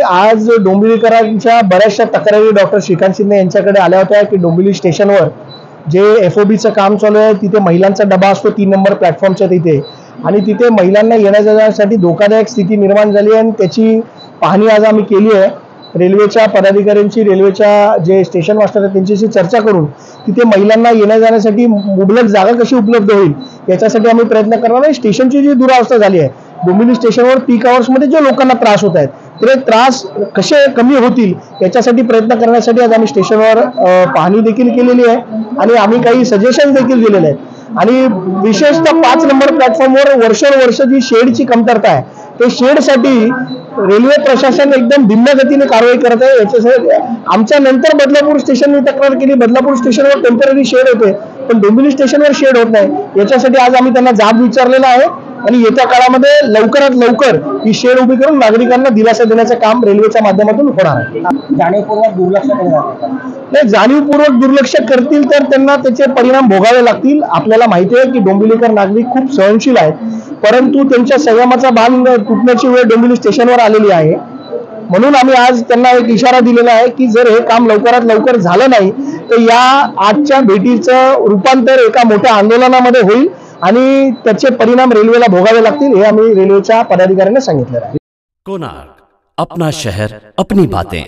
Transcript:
आज डोंबिवलीकरांच्या बऱ्याचशा तक्रारी डॉक्टर श्रीकांत शिंदे यांच्याकडे आल्या होत्या की डोंबिवली स्टेशनवर जे FOBचं काम चालू आहे तिथे महिलांचा डबा असतो 3 नंबर प्लॅटफॉर्मच्या तिथे, आणि तिथे महिलांना येण्याजाण्यासाठी धोकादायक स्थिती निर्माण झाली आणि त्याची पाहणी आज आम्ही केली आहे. रेल्वेच्या पदाधिकाऱ्यांची, रेल्वेच्या जे स्टेशन मास्टर आहेत त्यांच्याशी चर्चा करून तिथे महिलांना येण्या जाण्यासाठी मुबलक जागा कशी उपलब्ध होईल याच्यासाठी आम्ही प्रयत्न करणार आहे. स्टेशनची जी दुरावस्था झाली आहे, डोंबिवली स्टेशनवर पीक आवर्समध्ये जे लोकांना त्रास होत आहेत ते त्रास कसे कमी होतील याच्यासाठी प्रयत्न करण्यासाठी आज आम्ही स्टेशनवर पाहणी देखील केलेली आहे आणि आम्ही काही सजेशन देखील दिलेले आहेत. आणि विशेषतः 5 नंबर प्लॅटफॉर्मवर वर्षानुवर्ष जी शेडची कमतरता आहे, ते शेडसाठी रेल्वे प्रशासन एकदम भिन्न गतीने कारवाई करत आहे. याच्यासाठी आमच्या नंतर बदलापूर स्टेशनने तक्रार केली, बदलापूर स्टेशनवर टेम्पररी शेड होते पण डोंबिवली स्टेशनवर शेड होत नाही. याच्यासाठी आज आम्ही त्यांना जाब विचारलेला आहे आणि येत्या काळामध्ये लवकरात लवकर ही शेड उभी करून नागरिकांना दिलासा देण्याचं काम रेल्वेच्या माध्यमातून होणार आहे. जाणीवपूर्वक दुर्लक्ष केलं जाणीवपूर्वक दुर्लक्ष करतील तर त्यांना त्याचे परिणाम भोगावे लागतील. आपल्याला माहिती आहे की डोंबिवलीकर नागरिक खूप सहनशील आहेत, परंतु त्यांच्या संयमाचा बांध तुटण्याची वेळ डोंबिवली स्टेशनवर आलेली आहे. म्हणून आम्ही आज त्यांना एक इशारा दिलेला आहे की जर हे काम लवकरात लवकर झालं नाही तर या आजच्या भेटीचं रूपांतर एका मोठ्या आंदोलनामध्ये होईल आणि त्याचे परिणाम रेल्वेला भोगावे लागतील, हे आम्ही रेल्वेच्या पदाधिकाऱ्यांना सांगितलेलं आहे. कोणार्क, अपना शहर अपनी बातें.